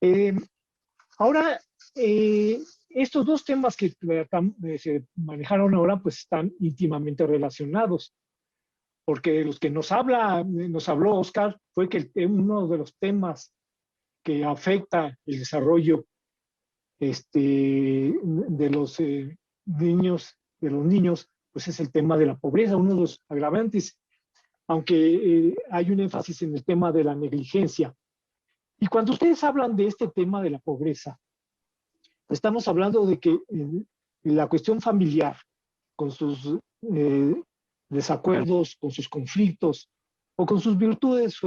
Eh, Ahora, estos dos temas que se manejaron ahora, pues están íntimamente relacionados, porque los que nos habló Oscar, fue que uno de los temas que afecta el desarrollo de los niños, pues es el tema de la pobreza, uno de los agravantes, aunque hay un énfasis en el tema de la negligencia. Y cuando ustedes hablan de este tema de la pobreza, estamos hablando de que la cuestión familiar, con sus desacuerdos, con sus conflictos o con sus virtudes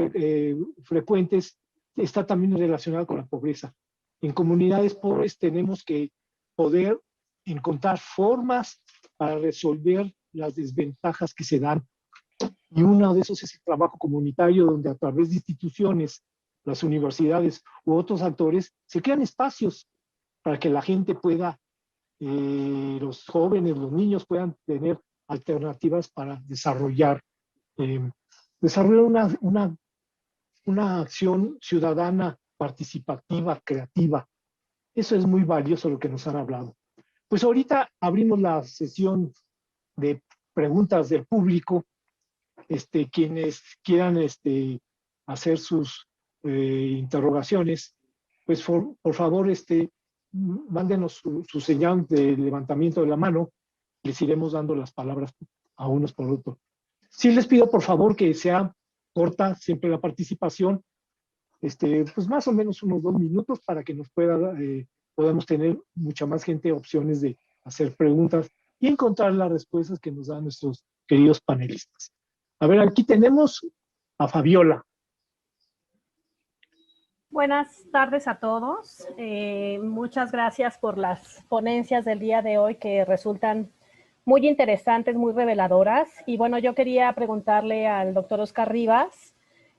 frecuentes, está también relacionada con la pobreza. En comunidades pobres tenemos que poder encontrar formas para resolver las desventajas que se dan. Y uno de esos es el trabajo comunitario, donde a través de instituciones, las universidades u otros actores, se crean espacios para que la gente pueda, los jóvenes, los niños puedan tener alternativas para eh, desarrollar una acción ciudadana participativa, creativa. Eso es muy valioso lo que nos han hablado. Pues ahorita abrimos la sesión de preguntas del público. Quienes quieran hacer sus interrogaciones, pues por favor, mándenos su señal de levantamiento de la mano. Les iremos dando las palabras a unos por otros. Sí les pido por favor que sea corta siempre la participación, pues más o menos unos 2 minutos para que podamos tener mucha más gente opciones de hacer preguntas y encontrar las respuestas que nos dan nuestros queridos panelistas. A ver, aquí tenemos a Fabiola. Buenas tardes a todos. Muchas gracias por las ponencias del día de hoy que resultan muy interesantes, muy reveladoras. Y bueno, yo quería preguntarle al doctor Oscar Rivas,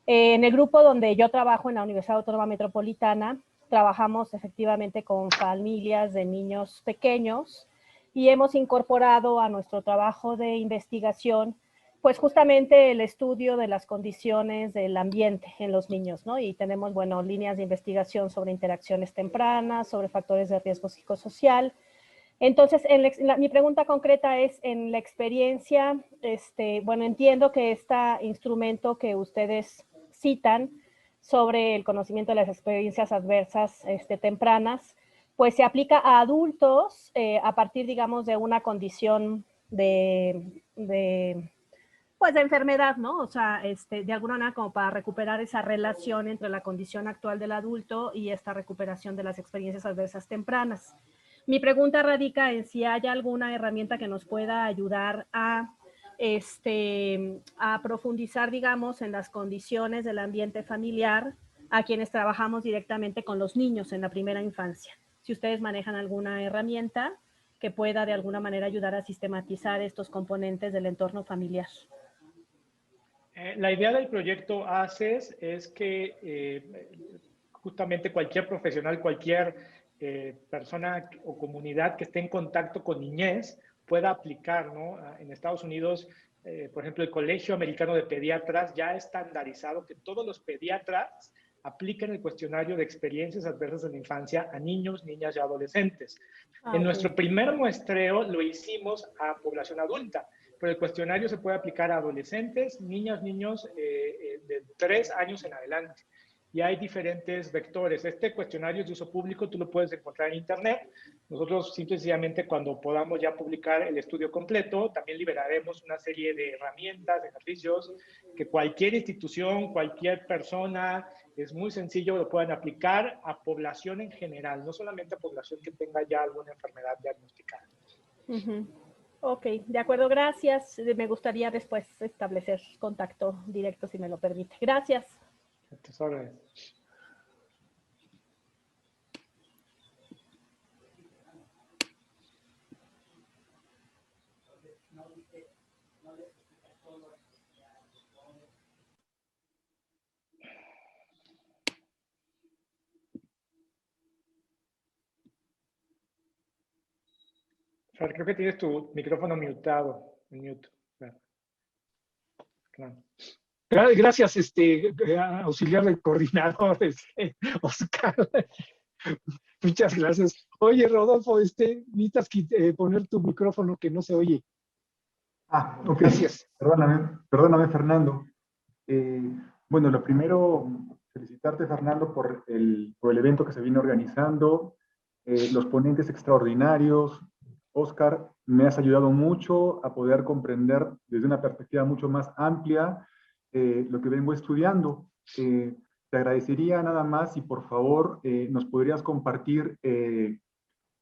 en el grupo donde yo trabajo en la Universidad Autónoma Metropolitana, trabajamos efectivamente con familias de niños pequeños y hemos incorporado a nuestro trabajo de investigación pues justamente el estudio de las condiciones del ambiente en los niños, ¿no? Y tenemos, bueno, líneas de investigación sobre interacciones tempranas, sobre factores de riesgo psicosocial. Entonces, mi pregunta concreta es, en la experiencia, bueno, entiendo que este instrumento que ustedes citan sobre el conocimiento de las experiencias adversas tempranas, pues se aplica a adultos a partir, digamos, de una condición pues de enfermedad, ¿no? O sea, de alguna manera como para recuperar esa relación entre la condición actual del adulto y esta recuperación de las experiencias adversas tempranas. Mi pregunta radica en si hay alguna herramienta que nos pueda ayudar a profundizar, digamos, en las condiciones del ambiente familiar a quienes trabajamos directamente con los niños en la primera infancia. Si ustedes manejan alguna herramienta que pueda de alguna manera ayudar a sistematizar estos componentes del entorno familiar. La idea del proyecto ACES es que justamente cualquier profesional, cualquier persona o comunidad que esté en contacto con niñez pueda aplicar, ¿no? En Estados Unidos, por ejemplo, el Colegio Americano de Pediatras ya ha estandarizado que todos los pediatras apliquen el cuestionario de experiencias adversas en la infancia a niños, niñas y adolescentes. En nuestro primer muestreo lo hicimos a población adulta, pero el cuestionario se puede aplicar a adolescentes, niñas, niños de 3 años en adelante. Y hay diferentes vectores. Este cuestionario es de uso público, tú lo puedes encontrar en internet. Nosotros simplemente cuando podamos ya publicar el estudio completo, también liberaremos una serie de herramientas, ejercicios, que cualquier institución, cualquier persona, es muy sencillo, lo puedan aplicar a población en general, no solamente a población que tenga ya alguna enfermedad diagnosticada. Ok, de acuerdo, gracias. Me gustaría después establecer contacto directo, si me lo permite. Gracias. A tus órdenes. Fer, creo que tienes tu micrófono muteado. En mute. Claro. Gracias, auxiliar del coordinador, Oscar. Muchas gracias. Oye, Rodolfo, necesitas poner tu micrófono que no se oye. Ok. Gracias. Perdóname, Fernando. Bueno, lo primero, felicitarte, Fernando, por el evento que se viene organizando, los ponentes extraordinarios. Oscar, me has ayudado mucho a poder comprender desde una perspectiva mucho más amplia lo que vengo estudiando. Te agradecería nada más si por favor nos podrías compartir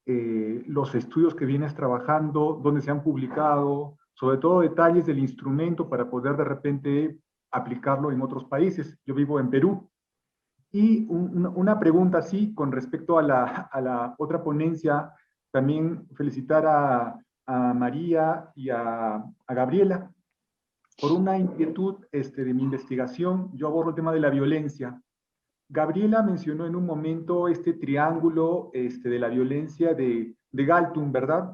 los estudios que vienes trabajando, dónde se han publicado, sobre todo detalles del instrumento para poder de repente aplicarlo en otros países. Yo vivo en Perú. Y una pregunta así con respecto a la otra ponencia, también felicitar a María y a Gabriela por una inquietud de mi investigación. Yo abordo el tema de la violencia. Gabriela mencionó en un momento este triángulo de la violencia de Galtung, ¿verdad?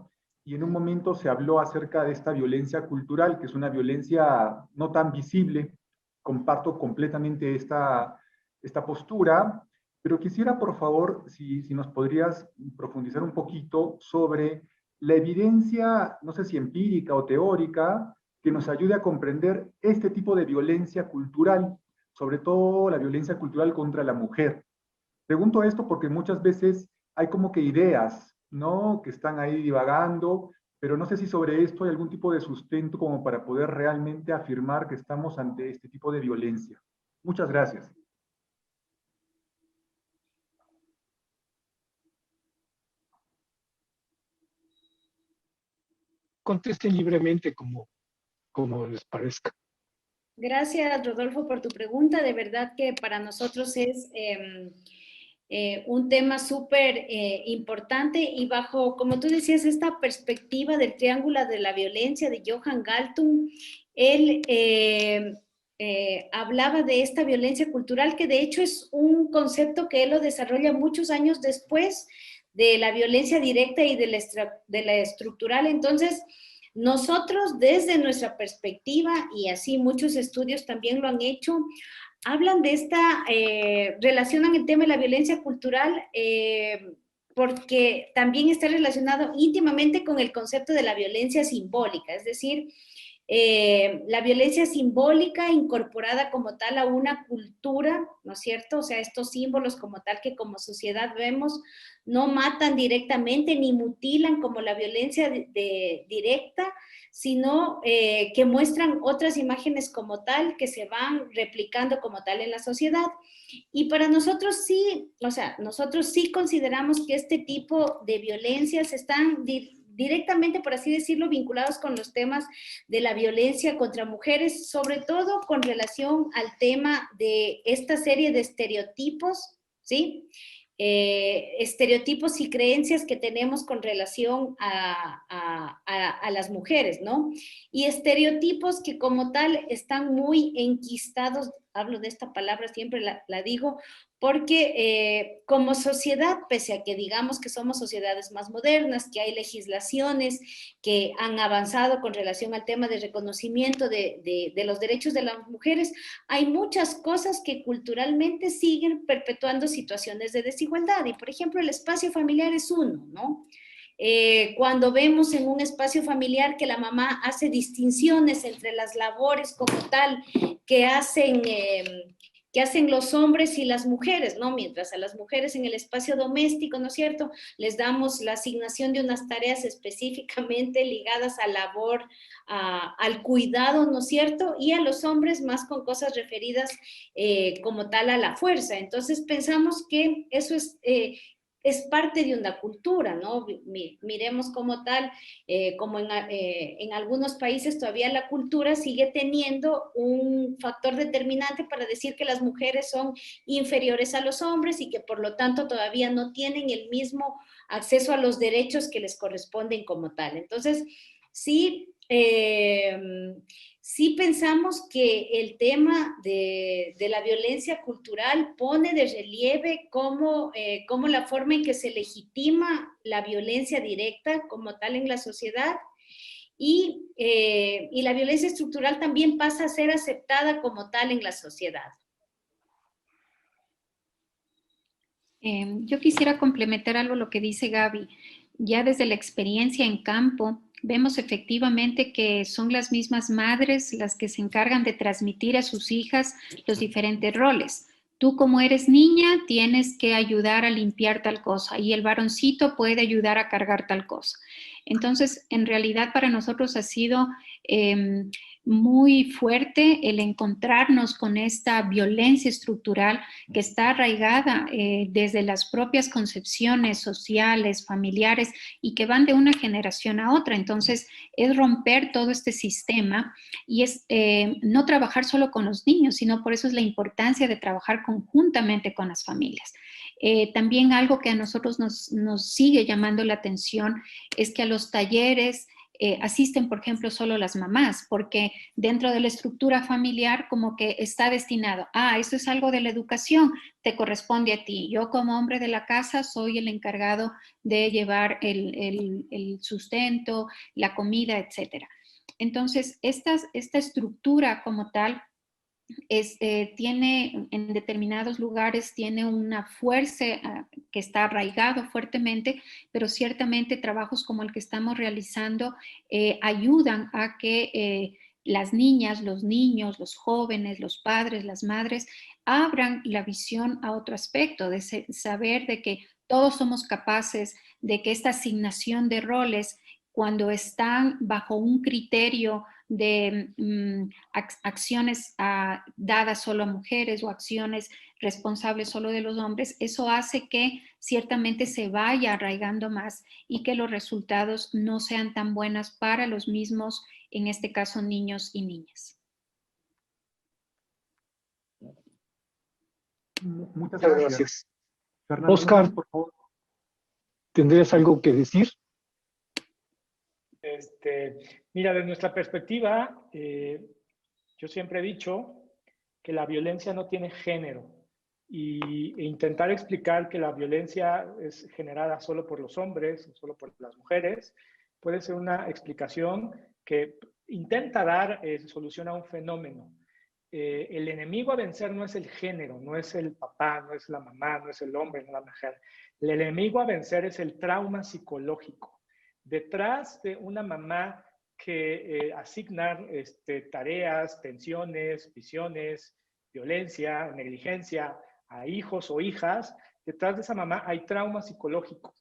Y en un momento se habló acerca de esta violencia cultural, que es una violencia no tan visible. Comparto completamente esta postura, pero quisiera, por favor, si nos podrías profundizar un poquito sobre la evidencia, no sé si empírica o teórica, que nos ayude a comprender este tipo de violencia cultural, sobre todo la violencia cultural contra la mujer. Pregunto esto porque muchas veces hay como que ideas, ¿no? Que están ahí divagando, pero no sé si sobre esto hay algún tipo de sustento como para poder realmente afirmar que estamos ante este tipo de violencia. Muchas gracias. Contesten libremente como les parezca. Gracias, Rodolfo, por tu pregunta. De verdad que para nosotros es un tema súper importante y bajo, como tú decías, esta perspectiva del triángulo de la violencia de Johan Galtung, él hablaba de esta violencia cultural, que de hecho es un concepto que él lo desarrolla muchos años después de la violencia directa y de la estructural. Entonces, nosotros desde nuestra perspectiva, y así muchos estudios también lo han hecho, hablan de esta, relacionan el tema de la violencia cultural porque también está relacionado íntimamente con el concepto de la violencia simbólica, es decir, la violencia simbólica incorporada como tal a una cultura, ¿no es cierto? O sea, estos símbolos como tal que como sociedad vemos no matan directamente ni mutilan como la violencia directa, sino que muestran otras imágenes como tal que se van replicando como tal en la sociedad. Y para nosotros sí, o sea, nosotros sí consideramos que este tipo de violencias están directamente, por así decirlo, vinculados con los temas de la violencia contra mujeres, sobre todo con relación al tema de esta serie de estereotipos, ¿sí? Estereotipos y creencias que tenemos con relación a las mujeres, ¿no? Y estereotipos que como tal están muy enquistados, hablo de esta palabra, siempre la digo, porque como sociedad, pese a que digamos que somos sociedades más modernas, que hay legislaciones que han avanzado con relación al tema de reconocimiento de los derechos de las mujeres, hay muchas cosas que culturalmente siguen perpetuando situaciones de desigualdad. Y, por ejemplo, el espacio familiar es uno, ¿no? Cuando vemos en un espacio familiar que la mamá hace distinciones entre las labores como tal que hacen los hombres y las mujeres, ¿no? Mientras a las mujeres en el espacio doméstico, ¿no es cierto?, les damos la asignación de unas tareas específicamente ligadas a labor, al cuidado, ¿no es cierto?, y a los hombres más con cosas referidas como tal a la fuerza. Entonces pensamos que eso es parte de una cultura, ¿no? Miremos como tal, como en algunos países todavía la cultura sigue teniendo un factor determinante para decir que las mujeres son inferiores a los hombres y que por lo tanto todavía no tienen el mismo acceso a los derechos que les corresponden como tal. Entonces, sí, sí pensamos que el tema de la violencia cultural pone de relieve cómo la forma en que se legitima la violencia directa como tal en la sociedad y la violencia estructural también pasa a ser aceptada como tal en la sociedad. Yo quisiera complementar algo lo que dice Gaby. Ya desde la experiencia en campo, vemos efectivamente que son las mismas madres las que se encargan de transmitir a sus hijas los diferentes roles. Tú como eres niña tienes que ayudar a limpiar tal cosa y el varoncito puede ayudar a cargar tal cosa. Entonces, en realidad para nosotros ha sido muy fuerte el encontrarnos con esta violencia estructural que está arraigada desde las propias concepciones sociales, familiares y que van de una generación a otra. Entonces, es romper todo este sistema y es no trabajar solo con los niños, sino por eso es la importancia de trabajar conjuntamente con las familias. También algo que a nosotros nos sigue llamando la atención es que a los talleres asisten, por ejemplo, solo las mamás, porque dentro de la estructura familiar como que está destinado, esto es algo de la educación, te corresponde a ti. Yo como hombre de la casa soy el encargado de llevar el sustento, la comida, etc. Entonces, esta estructura como tal tiene en determinados lugares tiene una fuerza que está arraigado fuertemente, pero ciertamente trabajos como el que estamos realizando ayudan a que las niñas, los niños, los jóvenes, los padres, las madres abran la visión a otro aspecto, de saber de que todos somos capaces, de que esta asignación de roles, cuando están bajo un criterio de acciones dadas solo a mujeres o acciones responsables solo de los hombres, eso hace que ciertamente se vaya arraigando más y que los resultados no sean tan buenos para los mismos, en este caso, niños y niñas. Muchas gracias. Fernando, Oscar, por favor. ¿Tendrías algo que decir? Mira, desde nuestra perspectiva, yo siempre he dicho que la violencia no tiene género e intentar explicar que la violencia es generada solo por los hombres, solo por las mujeres, puede ser una explicación que intenta dar solución a un fenómeno. El enemigo a vencer no es el género, no es el papá, no es la mamá, no es el hombre, no es la mujer. El enemigo a vencer es el trauma psicológico. Detrás de una mamá que asigna tareas, tensiones, visiones, violencia, negligencia a hijos o hijas, detrás de esa mamá hay trauma psicológico.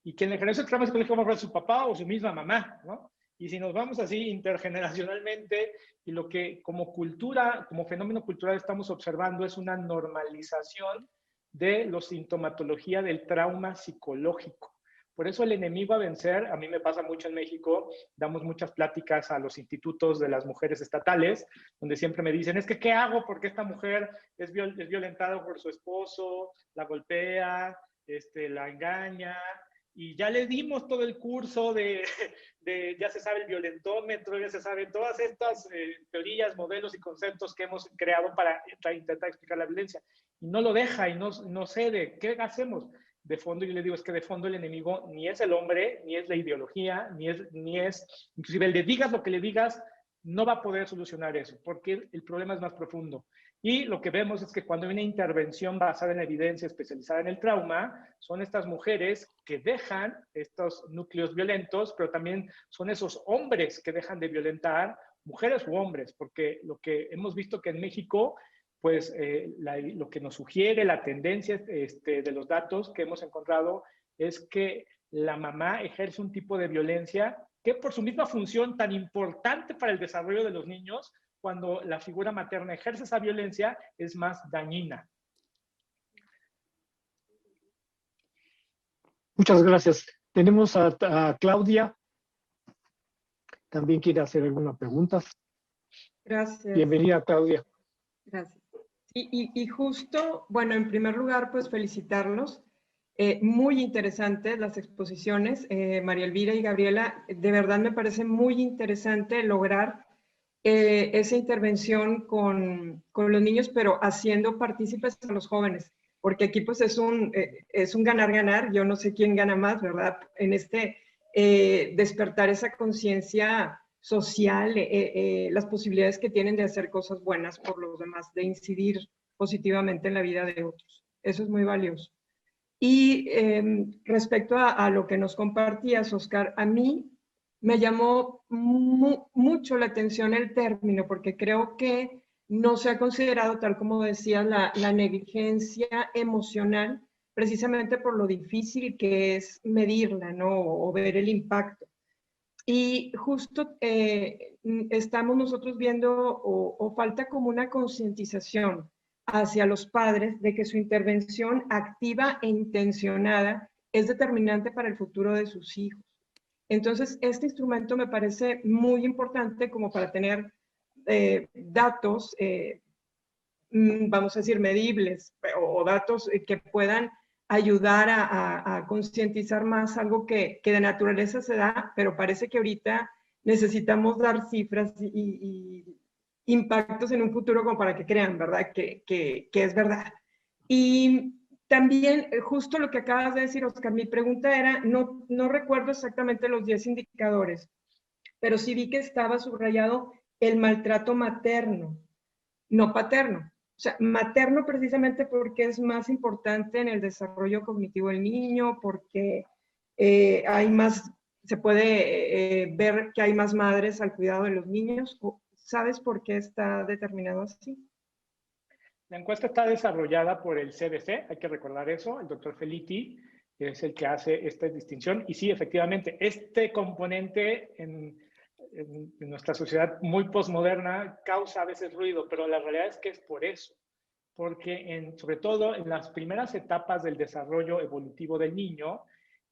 Y quien le genera ese trauma psicológico va a ser su papá o su misma mamá, ¿no? Y si nos vamos así intergeneracionalmente, y lo que como cultura, como fenómeno cultural estamos observando es una normalización de la sintomatología del trauma psicológico. Por eso el enemigo a vencer, a mí me pasa mucho en México, damos muchas pláticas a los institutos de las mujeres estatales, donde siempre me dicen, es que ¿qué hago? Porque esta mujer es violentada por su esposo, la golpea, la engaña, y ya le dimos todo el curso ya se sabe el violentómetro, ya se saben todas estas teorías, modelos y conceptos que hemos creado para intentar explicar la violencia. Y no lo deja y no cede. ¿Qué hacemos? De fondo, yo le digo, es que de fondo el enemigo ni es el hombre, ni es la ideología, ni es inclusive el de digas lo que le digas, no va a poder solucionar eso, porque el problema es más profundo. Y lo que vemos es que cuando hay una intervención basada en evidencia especializada en el trauma, son estas mujeres que dejan estos núcleos violentos, pero también son esos hombres que dejan de violentar, mujeres u hombres, porque lo que hemos visto que en México, pues lo que nos sugiere la tendencia de los datos que hemos encontrado es que la mamá ejerce un tipo de violencia que por su misma función tan importante para el desarrollo de los niños, cuando la figura materna ejerce esa violencia, es más dañina. Muchas gracias. Tenemos a Claudia. También quiere hacer alguna pregunta. Gracias. Bienvenida, Claudia. Gracias. Y justo, bueno, en primer lugar, pues felicitarlos. Muy interesantes las exposiciones. María Elvira y Gabriela, de verdad me parece muy interesante lograr esa intervención con los niños, pero haciendo partícipes a los jóvenes, porque aquí pues es un ganar-ganar, yo no sé quién gana más, ¿verdad? En este despertar esa conciencia social, las posibilidades que tienen de hacer cosas buenas por los demás, de incidir positivamente en la vida de otros. Eso es muy valioso. Y respecto a lo que nos compartías, Oscar, a mí me llamó mucho la atención el término, porque creo que no se ha considerado, tal como decía, la negligencia emocional, precisamente por lo difícil que es medirla, ¿no? O ver el impacto. Y justo estamos nosotros viendo o falta como una concientización hacia los padres de que su intervención activa e intencionada es determinante para el futuro de sus hijos. Entonces, este instrumento me parece muy importante como para tener datos, vamos a decir, medibles o datos que puedan ayudar a concientizar más algo que de naturaleza se da, pero parece que ahorita necesitamos dar cifras y impactos en un futuro como para que crean, ¿verdad? Que es verdad. Y también, justo lo que acabas de decir, Oscar, mi pregunta era, no recuerdo exactamente los 10 indicadores, pero sí vi que estaba subrayado el maltrato materno, no paterno. O sea, materno precisamente porque es más importante en el desarrollo cognitivo del niño, porque hay más, se puede ver que hay más madres al cuidado de los niños. ¿Sabes por qué está determinado así? La encuesta está desarrollada por el CDC, hay que recordar eso, el doctor Felitti es el que hace esta distinción. Y sí, efectivamente, este componente en nuestra sociedad muy postmoderna causa a veces ruido, pero la realidad es que es por eso. Porque sobre todo en las primeras etapas del desarrollo evolutivo del niño,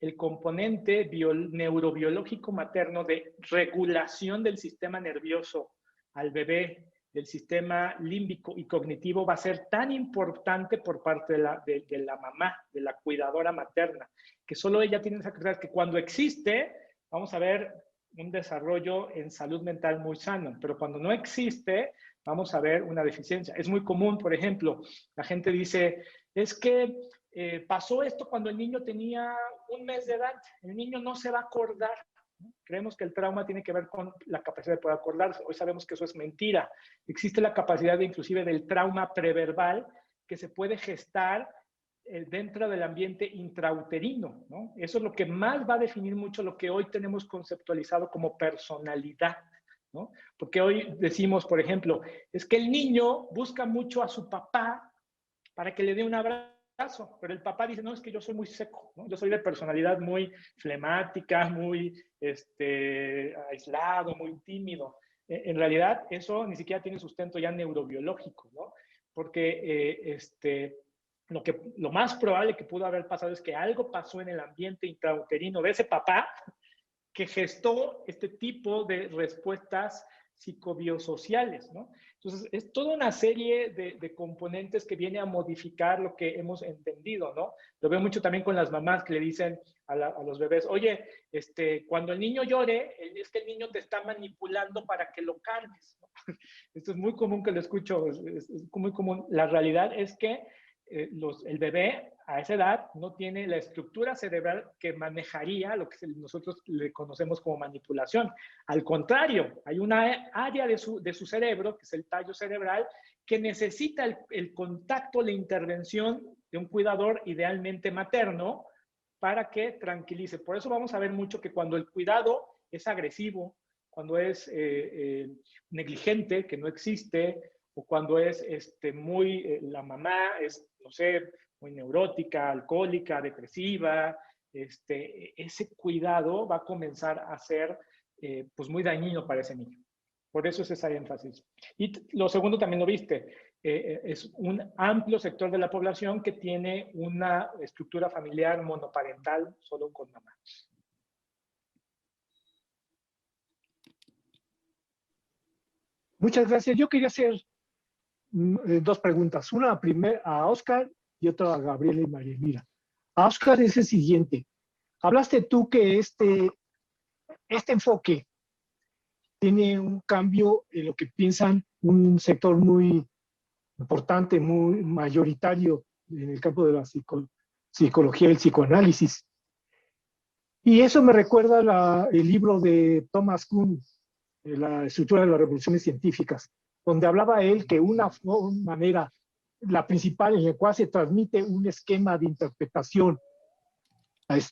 el componente neurobiológico materno de regulación del sistema nervioso al bebé, del sistema límbico y cognitivo, va a ser tan importante por parte de la mamá, de la cuidadora materna, que solo ella tiene esa capacidad, que cuando existe, vamos a ver un desarrollo en salud mental muy sano, pero cuando no existe, vamos a ver una deficiencia. Es muy común, por ejemplo, la gente dice, es que pasó esto cuando el niño tenía 1 mes de edad, el niño no se va a acordar. Creemos que el trauma tiene que ver con la capacidad de poder acordarse. Hoy sabemos que eso es mentira. Existe la capacidad inclusive del trauma preverbal que se puede gestar dentro del ambiente intrauterino, ¿no? Eso es lo que más va a definir mucho lo que hoy tenemos conceptualizado como personalidad, ¿no? Porque hoy decimos, por ejemplo, es que el niño busca mucho a su papá para que le dé un abrazo, pero el papá dice, no, es que yo soy muy seco, ¿no? Yo soy de personalidad muy flemática, muy aislado, muy tímido. En realidad, eso ni siquiera tiene sustento ya neurobiológico, ¿no? Porque lo más probable que pudo haber pasado es que algo pasó en el ambiente intrauterino de ese papá que gestó este tipo de respuestas psicobiosociales, ¿no? Entonces, es toda una serie de componentes que viene a modificar lo que hemos entendido, ¿no? Lo veo mucho también con las mamás que le dicen a los bebés, oye, cuando el niño llore, es que el niño te está manipulando para que lo calmes, ¿no? Esto es muy común que lo escucho, es muy común. La realidad es que el bebé a esa edad no tiene la estructura cerebral que manejaría lo que nosotros le conocemos como manipulación. Al contrario, hay una área de su cerebro, que es el tallo cerebral, que necesita el contacto, la intervención de un cuidador, idealmente materno, para que tranquilice. Por eso vamos a ver mucho que cuando el cuidado es agresivo, cuando es negligente, que no existe, o cuando es la mamá es, no sé, muy neurótica, alcohólica, depresiva, ese cuidado va a comenzar a ser pues muy dañino para ese niño. Por eso es ese énfasis. Y lo segundo también lo viste, es un amplio sector de la población que tiene una estructura familiar monoparental solo con mamá. Muchas gracias. Yo quería hacer 2 preguntas. Una primera a Oscar y otra a Gabriela y María Elvira. A Oscar es el siguiente. Hablaste tú que este enfoque tiene un cambio en lo que piensan un sector muy importante, muy mayoritario en el campo de la psicología y el psicoanálisis. Y eso me recuerda el libro de Thomas Kuhn, La estructura de las revoluciones científicas, donde hablaba él que una manera, la principal en la cual se transmite un esquema de interpretación, se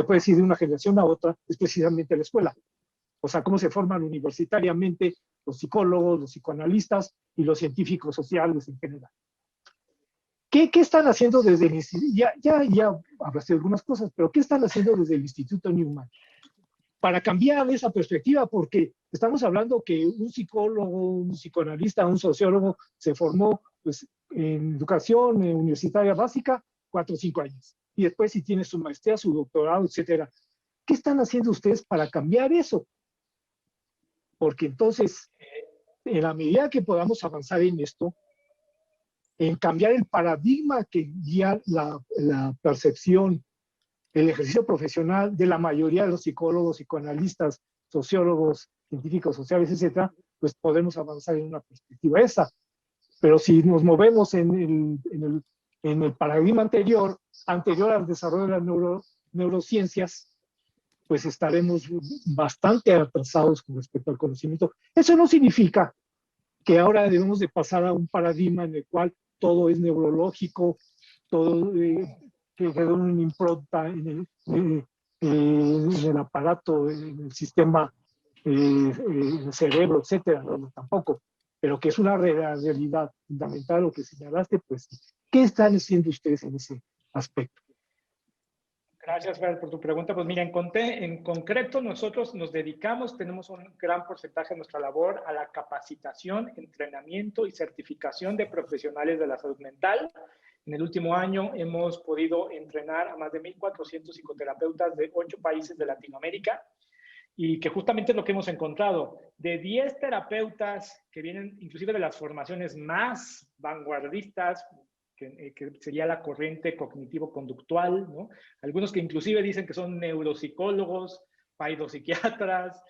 puede decir de una generación a otra, es precisamente la escuela. O sea, cómo se forman universitariamente los psicólogos, los psicoanalistas y los científicos sociales en general. ¿Qué están haciendo desde el instituto? Ya hablaste de algunas cosas, pero ¿qué están haciendo desde el Instituto Newman para cambiar esa perspectiva? Porque estamos hablando que un psicólogo, un psicoanalista, un sociólogo se formó pues, en educación universitaria básica 4 o 5 años. Y después si tiene su maestría, su doctorado, etcétera. ¿Qué están haciendo ustedes para cambiar eso? Porque entonces, en la medida que podamos avanzar en esto, en cambiar el paradigma que guía la percepción, el ejercicio profesional de la mayoría de los psicólogos, psicoanalistas, sociólogos, científicos sociales, etcétera, pues podemos avanzar en una perspectiva esa. Pero si nos movemos en el paradigma anterior al desarrollo de las neurociencias, pues estaremos bastante atrasados con respecto al conocimiento. Eso no significa que ahora debemos de pasar a un paradigma en el cual todo es neurológico, todo que quedó una impronta en el aparato, en el sistema, en el cerebro, etcétera, no, tampoco, pero que es una realidad fundamental lo que señalaste, pues, ¿qué están haciendo ustedes en ese aspecto? Gracias, Fer, por tu pregunta. Pues mira, en concreto nosotros nos dedicamos, tenemos un gran porcentaje de nuestra labor a la capacitación, entrenamiento y certificación de profesionales de la salud mental. En el último año hemos podido entrenar a más de 1,400 psicoterapeutas de 8 países de Latinoamérica y que justamente es lo que hemos encontrado. De 10 terapeutas que vienen inclusive de las formaciones más vanguardistas, que sería la corriente cognitivo-conductual, ¿no? Algunos que inclusive dicen que son neuropsicólogos, paidopsiquiatras,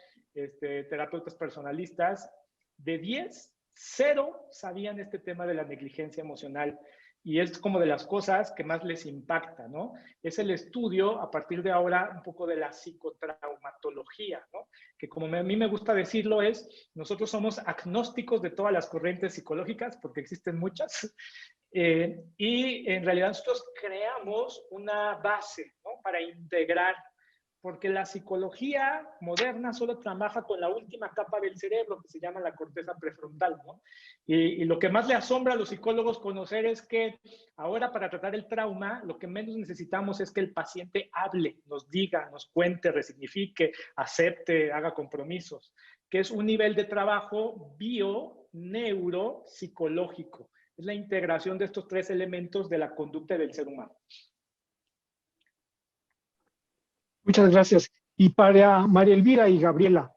terapeutas personalistas. De 10, 0 sabían este tema de la negligencia emocional. Y es como de las cosas que más les impacta, ¿no? Es el estudio, a partir de ahora, un poco de la psicotraumatología, ¿no? Que como a mí me gusta decirlo nosotros somos agnósticos de todas las corrientes psicológicas, porque existen muchas, y en realidad nosotros creamos una base, ¿no? Para integrar, porque la psicología moderna solo trabaja con la última capa del cerebro, que se llama la corteza prefrontal, ¿no? Y lo que más le asombra a los psicólogos conocer es que ahora para tratar el trauma, lo que menos necesitamos es que el paciente hable, nos diga, nos cuente, resignifique, acepte, haga compromisos, que es un nivel de trabajo bio-neuro-psicológico. Es la integración de estos 3 elementos de la conducta del ser humano. Muchas gracias. Y para María Elvira y Gabriela,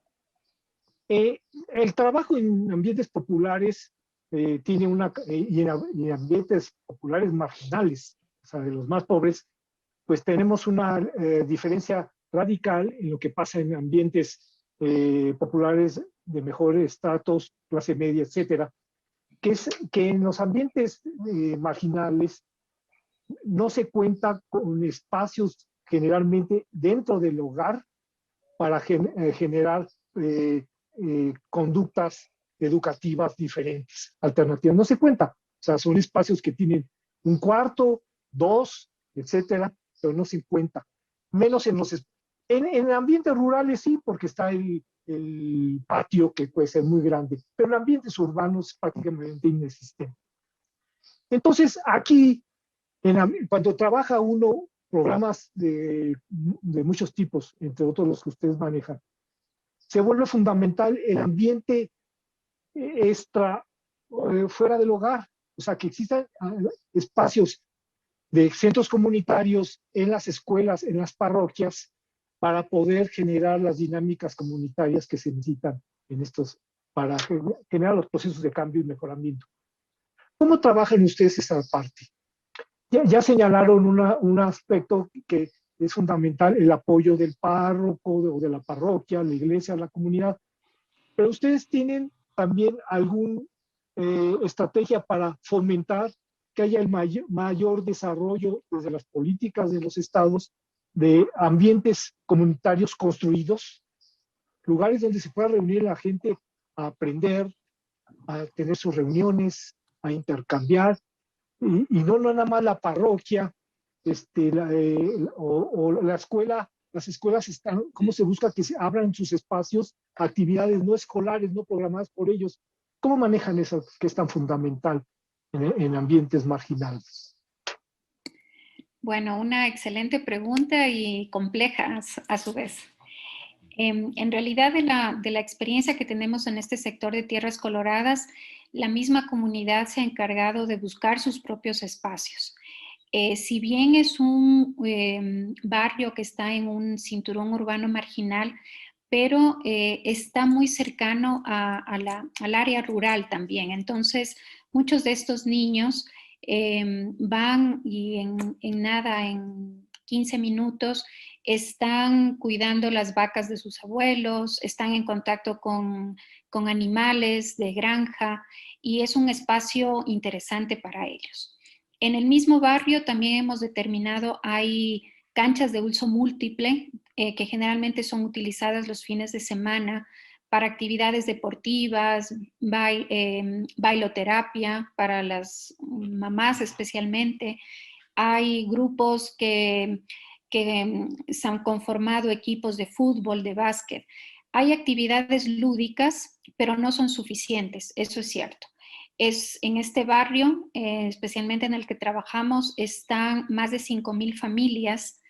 el trabajo en ambientes populares tiene y en ambientes populares marginales, o sea, de los más pobres, pues tenemos una diferencia radical en lo que pasa en ambientes populares de mejores estratos, clase media, etcétera, que es que en los ambientes marginales no se cuenta con espacios generalmente dentro del hogar para generar conductas educativas diferentes, alternativas. No se cuenta. O sea, son espacios que tienen un cuarto, 2, etcétera, pero no se cuenta. Menos en ambientes rurales sí, porque está el patio que puede ser muy grande, pero en ambientes urbanos es prácticamente inexistente. Entonces, aquí, cuando trabaja uno programas de muchos tipos, entre otros los que ustedes manejan, se vuelve fundamental el ambiente fuera del hogar, o sea, que existan espacios de centros comunitarios en las escuelas, en las parroquias, para poder generar las dinámicas comunitarias que se necesitan para generar los procesos de cambio y mejoramiento. ¿Cómo trabajan ustedes esa parte? Ya señalaron un aspecto que es fundamental, el apoyo del párroco o de la parroquia, la iglesia, la comunidad. Pero ustedes tienen también alguna estrategia para fomentar que haya el mayor desarrollo desde las políticas de los estados de ambientes comunitarios construidos, lugares donde se pueda reunir la gente a aprender, a tener sus reuniones, a intercambiar, y no nada más la parroquia, o la escuela. Las escuelas están, ¿cómo se busca que se abran sus espacios, actividades no escolares, no programadas por ellos? ¿Cómo manejan eso que es tan fundamental en ambientes marginales? Bueno, una excelente pregunta y compleja a su vez. En realidad, de la experiencia que tenemos en este sector de Tierras Coloradas, la misma comunidad se ha encargado de buscar sus propios espacios. Si bien es un barrio que está en un cinturón urbano marginal, pero está muy cercano al área rural también. Entonces, muchos de estos niños van y en 15 minutos están cuidando las vacas de sus abuelos, están en contacto con animales de granja y es un espacio interesante para ellos. En el mismo barrio también hemos determinado hay canchas de uso múltiple que generalmente son utilizadas los fines de semana para actividades deportivas, bailoterapia para las mamás especialmente. Hay grupos que se han conformado equipos de fútbol, de básquet. Hay actividades lúdicas, pero no son suficientes, eso es cierto. En este barrio, especialmente en el que trabajamos, están más de 5,000 familias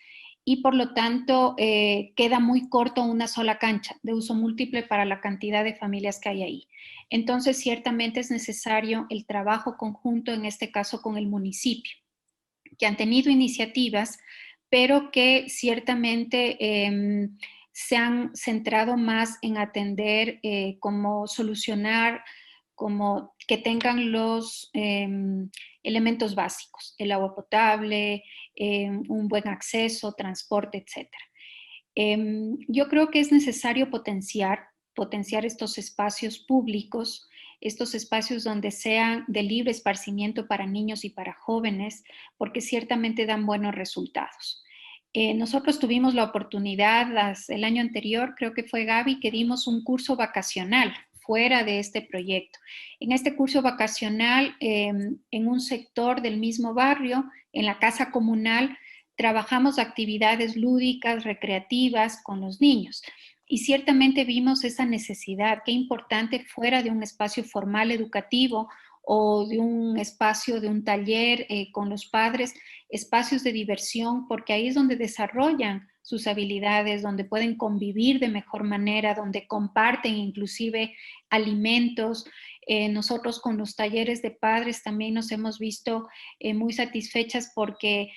y por lo tanto queda muy corto una sola cancha de uso múltiple para la cantidad de familias que hay ahí. Entonces, ciertamente es necesario el trabajo conjunto, en este caso con el municipio, que han tenido iniciativas, pero que ciertamente se han centrado más en atender cómo solucionar, como que tengan los elementos básicos, el agua potable, un buen acceso, transporte, etc. Yo creo que es necesario potenciar estos espacios públicos, estos espacios donde sean de libre esparcimiento para niños y para jóvenes, porque ciertamente dan buenos resultados. Nosotros tuvimos la oportunidad el año anterior, creo que fue Gaby, que dimos un curso vacacional fuera de este proyecto. En este curso vacacional, en un sector del mismo barrio, en la casa comunal, trabajamos actividades lúdicas, recreativas con los niños. Y ciertamente vimos esa necesidad, qué importante fuera de un espacio formal educativo o de un espacio de un taller con los padres, espacios de diversión, porque ahí es donde desarrollan sus habilidades, donde pueden convivir de mejor manera, donde comparten inclusive alimentos. Nosotros con los talleres de padres también nos hemos visto muy satisfechas porque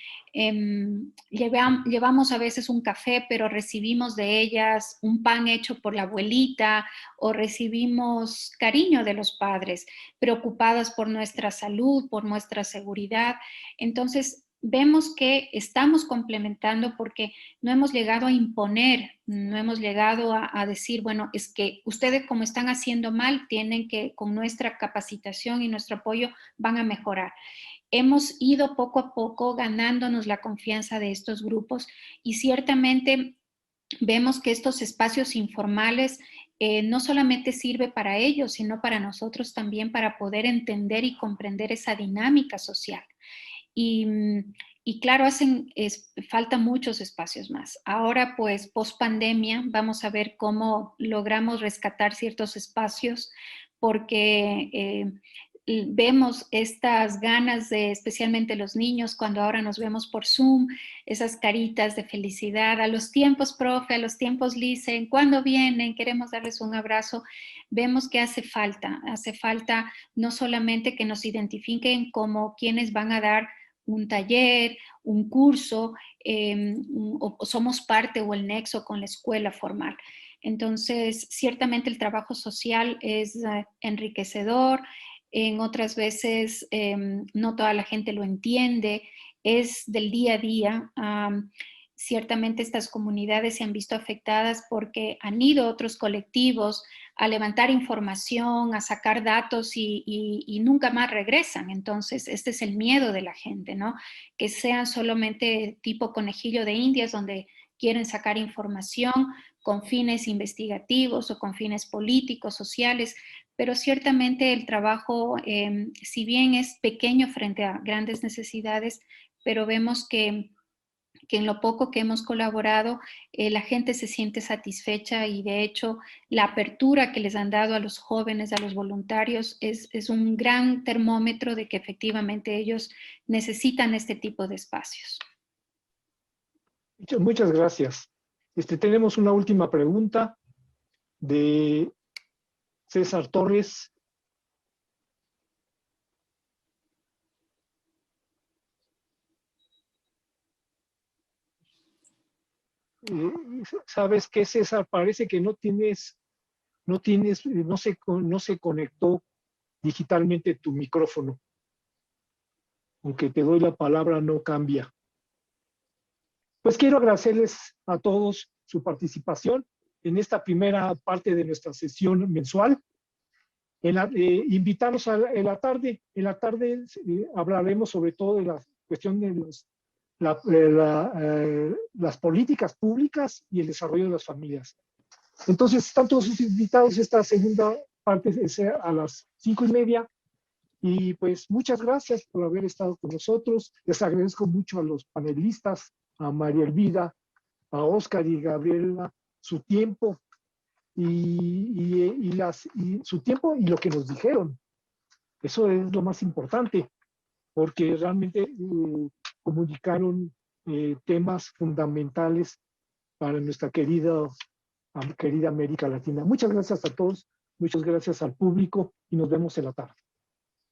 llevamos a veces un café, pero recibimos de ellas un pan hecho por la abuelita o recibimos cariño de los padres, preocupadas por nuestra salud, por nuestra seguridad. Entonces, vemos que estamos complementando porque no hemos llegado a imponer, no hemos llegado a decir, bueno, es que ustedes como están haciendo mal, tienen que, con nuestra capacitación y nuestro apoyo, van a mejorar. Hemos ido poco a poco ganándonos la confianza de estos grupos y ciertamente vemos que estos espacios informales no solamente sirve para ellos, sino para nosotros también para poder entender y comprender esa dinámica social. Y claro, falta muchos espacios más. Ahora, pues, post pandemia, vamos a ver cómo logramos rescatar ciertos espacios, porque vemos estas ganas de, especialmente los niños, cuando ahora nos vemos por Zoom, esas caritas de felicidad, a los tiempos, profe, a los tiempos, Lice, ¿cuándo vienen? Queremos darles un abrazo. Vemos que hace falta no solamente que nos identifiquen como quienes van a dar un taller, un curso, o somos parte o el nexo con la escuela formal. Entonces, ciertamente el trabajo social es enriquecedor, en otras veces no toda la gente lo entiende, es del día a día. ciertamente estas comunidades se han visto afectadas porque han ido otros colectivos a levantar información, a sacar datos y nunca más regresan. Entonces, este es el miedo de la gente, ¿no? Que sean solamente tipo conejillo de indias donde quieren sacar información con fines investigativos o con fines políticos, sociales, pero ciertamente el trabajo, si bien es pequeño frente a grandes necesidades, pero vemos que en lo poco que hemos colaborado, la gente se siente satisfecha y de hecho la apertura que les han dado a los jóvenes, a los voluntarios, es un gran termómetro de que efectivamente ellos necesitan este tipo de espacios. Muchas gracias. Tenemos una última pregunta de César Torres. ¿Sabes qué, César? Parece que no se conectó digitalmente tu micrófono. Aunque te doy la palabra, no cambia. Pues quiero agradecerles a todos su participación en esta primera parte de nuestra sesión mensual. Invitarlos en la tarde. En la tarde hablaremos sobre todo de la cuestión de las políticas públicas y el desarrollo de las familias. Entonces, están todos invitados. Esta segunda parte es a las 5:30. Y pues muchas gracias por haber estado con nosotros. Les agradezco mucho a los panelistas, a María Elvira, a Óscar y Gabriela, su tiempo y su tiempo y lo que nos dijeron. Eso es lo más importante, porque realmente comunicaron temas fundamentales para nuestra querida América Latina. Muchas gracias a todos, muchas gracias al público y nos vemos en la tarde.